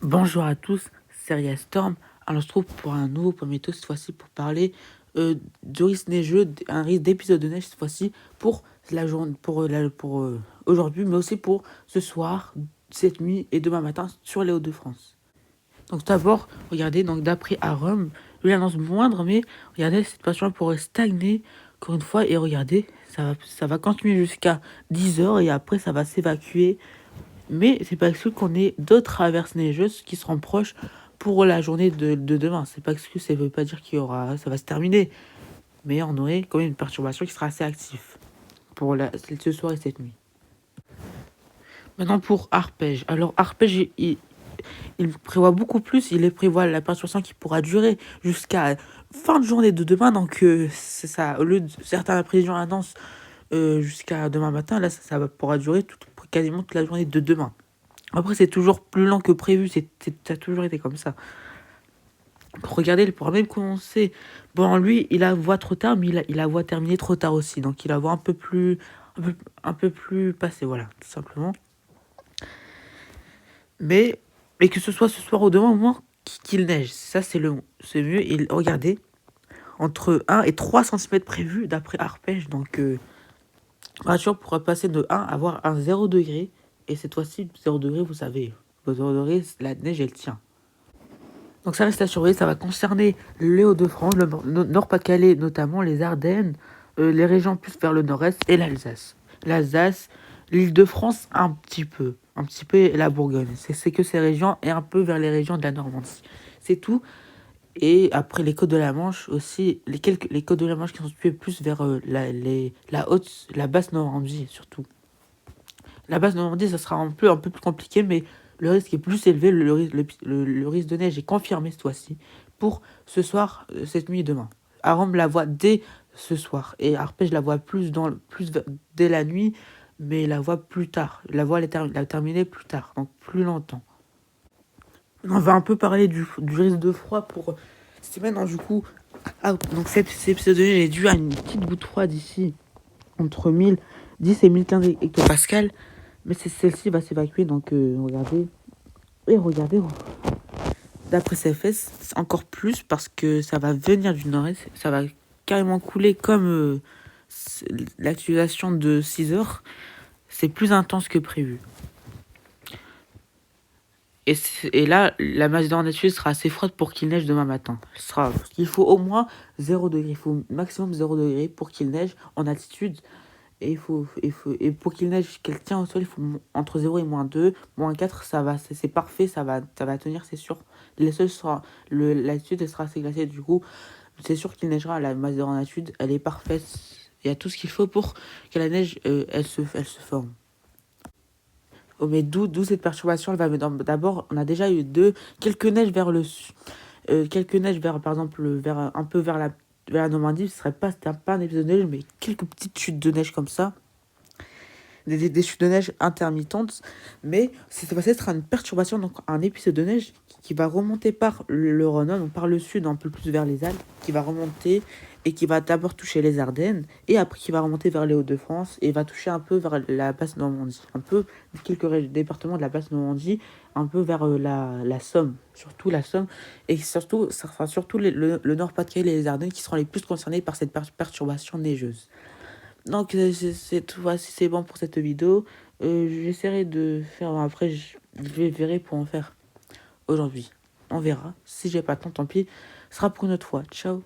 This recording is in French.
Bonjour à tous, c'est Ria Storm. Alors, on se trouve pour un nouveau premier tour, cette fois-ci pour parler du risque neigeux, un risque d'épisode de neige cette fois-ci pour la journée, pour aujourd'hui, mais aussi pour ce soir, cette nuit et demain matin sur les Hauts-de-France. Donc d'abord, regardez, donc d'après Arum, lui annonce moindre, mais regardez, cette situation pourrait stagner encore une fois, et regardez, ça va continuer jusqu'à 10 heures et après ça va s'évacuer, mais c'est pas exclu qu'on ait d'autres averses neigeuses qui seront proches pour la journée de demain. C'est pas exclu, ça veut pas dire ça va se terminer. Mais on aurait quand même une perturbation qui sera assez active pour ce soir et cette nuit. Maintenant pour Arpège. Alors Arpège, il prévoit beaucoup plus. Il prévoit la perturbation qui pourra durer jusqu'à fin de journée de demain. Donc c'est ça. Au lieu de certaines prévisions annoncent jusqu'à demain matin, là ça pourra durer quasiment toute la journée de demain. Après, c'est toujours plus lent que prévu, ça a toujours été comme ça. Regardez, il pourra même commencer. Bon, lui, il a voix trop tard, mais il a voix terminée trop tard aussi. Donc, il a voix un peu plus passée, voilà, tout simplement. Mais que ce soit ce soir ou demain, au moins qu'il neige. Ça, c'est mieux. Et regardez, entre 1 et 3 cm prévus d'après Arpège. Donc, la température pourra passer de 1 à avoir un 0 degré. Et cette fois-ci, 0 degré, vous savez, 0 degré, la neige, elle tient. Donc ça reste à surveiller, ça va concerner les Hauts-de-France, le Nord-Pas-de-Calais, notamment les Ardennes, les régions plus vers le nord-est et l'Alsace. L'Alsace, l'Île-de-France un petit peu, et la Bourgogne. C'est que ces régions et un peu vers les régions de la Normandie. C'est tout. Et après les côtes de la Manche aussi, les côtes de la Manche qui sont situées plus vers la basse Normandie surtout. La basse Normandie, ça sera un peu plus compliqué, mais le risque est plus élevé. Le risque de neige est confirmé cette fois-ci pour ce soir, cette nuit et demain. Aram la voit dès ce soir et Arpège la voit dès la nuit, mais la voit plus tard. La terminer plus tard, donc plus longtemps. On va un peu parler du risque de froid pour cette semaine. Donc, du coup, donc cet épisode de neige est dû à une petite goutte froide ici, entre 1010 et 1015 hectopascales. Mais celle-ci va s'évacuer, donc regardez. Et regardez, d'après CFS, c'est encore plus parce que ça va venir du nord-est. Ça va carrément couler comme l'actualisation de 6 heures. C'est plus intense que prévu. Et là, la masse d'air naturelle sera assez froide pour qu'il neige demain matin. Il faut au moins 0 degré. Il faut maximum 0 degré pour qu'il neige en altitude. Et pour qu'il neige, qu'elle tient au sol, il faut entre 0 et -2, -4, c'est parfait, ça va tenir, c'est sûr. L'altitude, elle sera assez glacée, du coup, c'est sûr qu'il neigera. La masse d'air en altitude, elle est parfaite. Il y a tout ce qu'il faut pour que la neige, elle se forme. Oh, mais d'où cette perturbation, elle va. D'abord, on a déjà eu quelques neiges vers le sud, quelques neiges par exemple, un peu vers la Normandie. C'était pas un épisode de neige, mais quelques petites chutes de neige comme ça. Des chutes de neige intermittentes, mais cette fois-ci, ce sera une perturbation, donc un épisode de neige qui va remonter par le Rhône, donc par le sud, un peu plus vers les Alpes, qui va remonter et qui va d'abord toucher les Ardennes, et après qui va remonter vers les Hauts-de-France, et va toucher un peu vers la basse Normandie, un peu quelques départements de la basse Normandie, un peu vers la Somme, surtout la Somme, et surtout, ça sera surtout le Nord-Pas-de-Calais et les Ardennes qui seront les plus concernés par cette perturbation neigeuse. Donc, voici, c'est bon pour cette vidéo. J'essaierai de faire après, je verrai pour en faire aujourd'hui. On verra. Si j'ai pas le temps, tant pis. Ce sera pour une autre fois. Ciao.